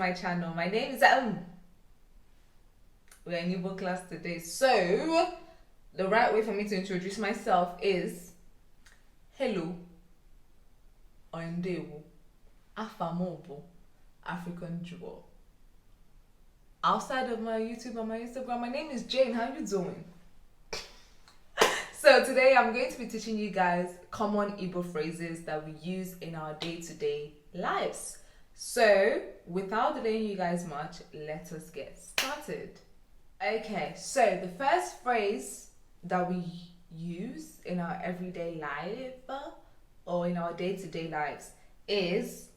my channel. My name is we're in Igbo class today. So the right way for me to introduce myself is hello, I'm Dewo, Afamobo, African Jewel. Outside of my YouTube and my Instagram, my name is Jane. How you doing? So today I'm going to be teaching you guys common Igbo phrases that we use in our day-to-day lives. So without delaying you guys much, let us get started. Okay, so the first phrase that we use in our everyday life or in our day-to-day lives is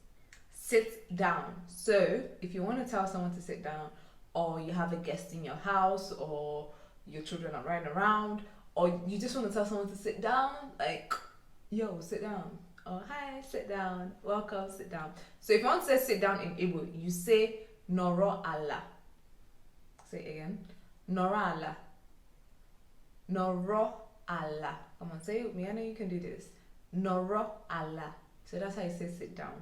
sit down. So if you want to tell someone to sit down, or you have a guest in your house, or your children are running around, or you just want to tell someone to sit down, like, yo, sit down. Or hi, sit down. Welcome, sit down. So if you want to say sit down in Igbo, you say noro ala. Say it again. Noro ala. Noro ala. Come on, say it with me. I know you can do this. Noro ala. So that's how you say sit down.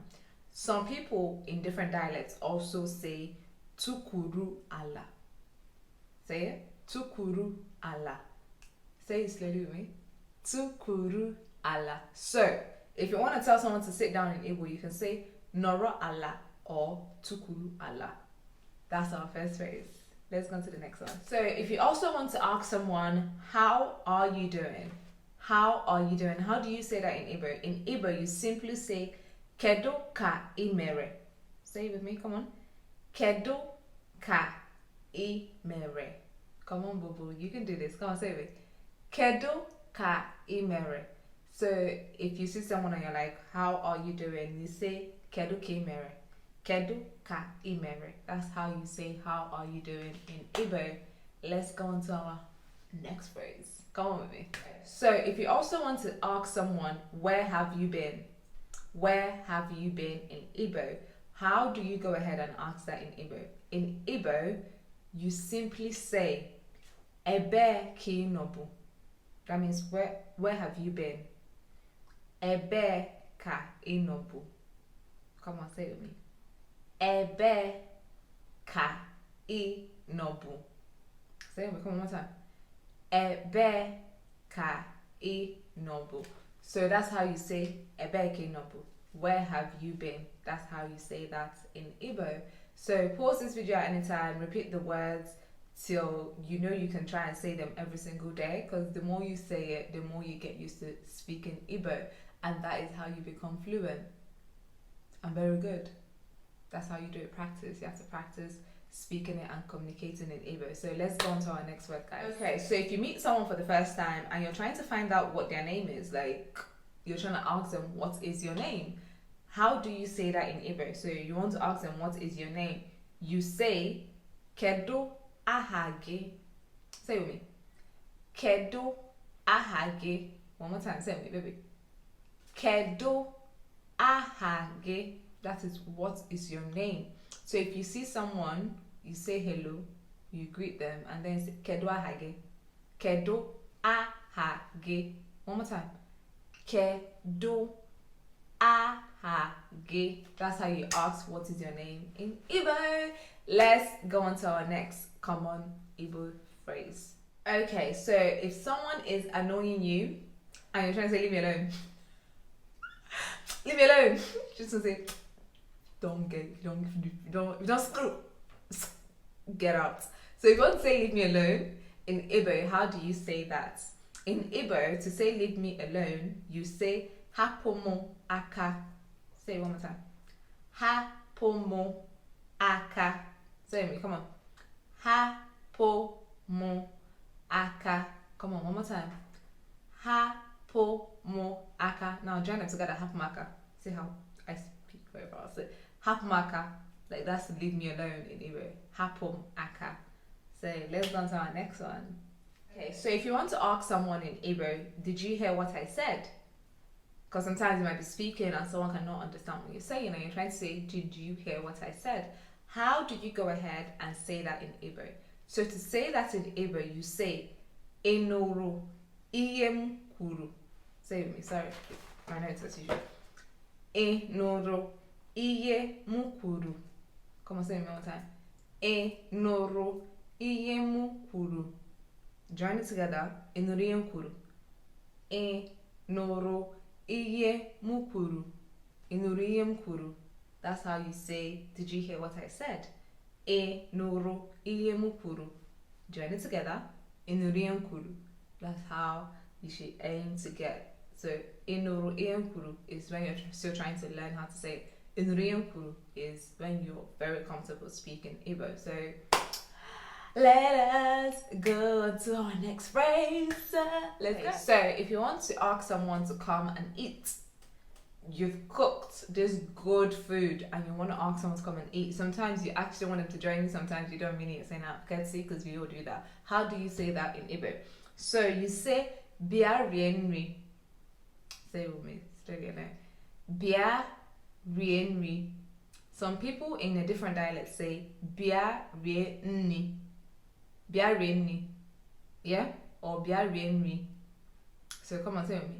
Some people in different dialects also say tukuru ala. Say it. Tukuru ala. Say it slowly with me. Tukuru ala. So if you want to tell someone to sit down in Igbo, you can say noro ala or tukuru ala. That's our first phrase. Let's go on to the next one. So if you also want to ask someone, how are you doing? How are you doing? How do you say that in Igbo? In Igbo, you simply say Kedu ka imere. Say it with me, come on. Kedu ka imere. Come on, boo boo, you can do this. Come on, say it. Kedu ka imere. So if you see someone and you're like, how are you doing? You say Kedu ka imere. Kedu ka imere. That's how you say how are you doing in Igbo. Let's go on to our next phrase. Come on with me. So if you also want to ask someone, where have you been? Where have you been in Igbo? How do you go ahead and ask that in Igbo? In Igbo, you simply say ebe ki nobu. That means where have you been? Ebe ka inobu. Come on, say it with me. Ebe ka inobu. Say it with me, come on one time. Ebe ka inobu. So that's how you say ebe ka inobu. Where have you been? That's how you say that in Igbo. So pause this video at any time, repeat the words till you know you can try and say them every single day, because the more you say it, the more you get used to speaking Igbo, and that is how you become fluent and very good. That's how you do it. Practice. You have to practice speaking it and communicating in Igbo. So let's go on to our next word, guys. Okay, so if you meet someone for the first time and you're trying to find out what their name is, like you're trying to ask them, what is your name? How do you say that in Igbo? So you want to ask them, what is your name? You say Kedu ahage. Say it with me. Kedu ahage. One more time. Say it with me, baby. Kedu ahage. That is, what is your name? So if you see someone, you say hello, you greet them, and then say Kedu ahage. Kedu ahage. One more time. Kedu ahage. That's how you ask what is your name in Igbo. Let's go on to our next common Igbo phrase. Okay, so if someone is annoying you and you're trying to say leave me alone, leave me alone, just to say don't screw, get out. So if you want to say leave me alone in Igbo, how do you say that? In Igbo, to say leave me alone, you say hapomo aka. Say it one more time. Hapomo aka. Say it with me, come on. Hapomo aka. Come on, one more time. Hapomo aka. Now join them together. Hapomo aka. See how I speak very fast. So hapomo aka. Like that's leave me alone in Igbo. Hapomo aka. So let's go on to our next one. Okay, so if you want to ask someone in Igbo, did you hear what I said? Because sometimes you might be speaking and someone cannot understand what you're saying, and you're trying to say, did you hear what I said? How do you go ahead and say that in Igbo? So to say that in Igbo, you say enoro iem kuru. Say it with me, sorry, my notes as usual. Enoro iye mukuru. Come on, say it one more time. E noro iyemu kuru. Join it together. E noro iyemu kuru. E noro iyemu kuru. E noro iyemu kuru. That's how you say, did you hear what I said? E noro iyemu kuru. Join it together. E noro iyemu kuru. That's how you should aim to get. So, e noro iyemu kuru is when you're still trying to learn how to say it. Kuru is when you're very comfortable speaking Igbo. So let us go on to our next phrase. Let's go. So if you want to ask someone to come and eat, you've cooked this good food and you want to ask someone to come and eat. Sometimes you actually want them to join you, sometimes you don't mean it. Saying that courtesy, because we all do that. How do you say that in Igbo? So you say bia rienri. Say it with me. Straight again. Bia rienri. Some people in a different dialect say bia rienni. Bia rienni. Yeah? Or bia rienri. So come on, say with me.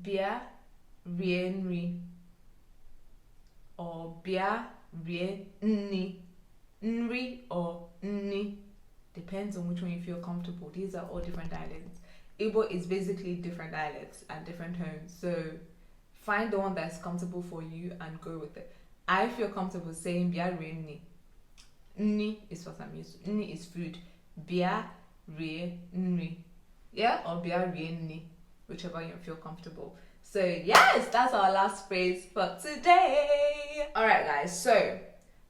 Bia rienri. Or bia rienni. Nri or nni. Depends on which one you feel comfortable. These are all different dialects. Igbo is basically different dialects and different tones. So find the one that's comfortable for you and go with it. I feel comfortable saying bia re nni. Nni is what I'm used to. Nni is food. Bia re nni. Yeah? Or bia re nni. Whichever you feel comfortable. So yes, that's our last phrase for today. Alright guys, so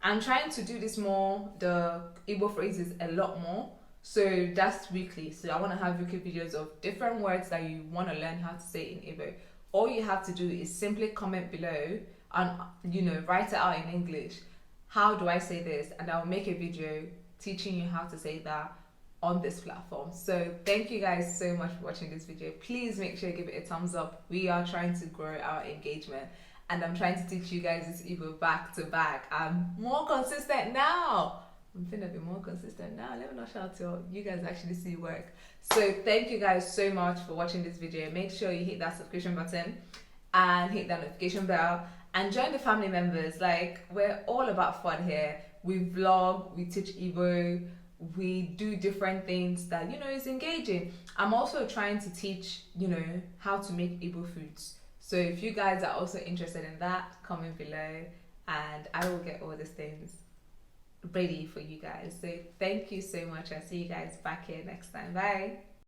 I'm trying to do this more, the Igbo phrases a lot more. So that's weekly. So I want to have weekly videos of different words that you want to learn how to say in Igbo. All you have to do is simply comment below and write it out in English. How do I say this? And I'll make a video teaching you how to say that on this platform. So thank you guys so much for watching this video. Please make sure you give it a thumbs up. We are trying to grow our engagement and I'm trying to teach you guys this Igbo back to back. I'm more consistent now. I'm finna be more consistent now. Let me not shout till you guys actually see work. So thank you guys so much for watching this video. Make sure you hit that subscription button and hit that notification bell and join the family members. Like, we're all about fun here. We vlog, we teach Igbo, we do different things that is engaging. I'm also trying to teach how to make Igbo foods. So if you guys are also interested in that, comment below and I will get all these things ready for you guys. So thank you so much. I'll see you guys back here next time. Bye.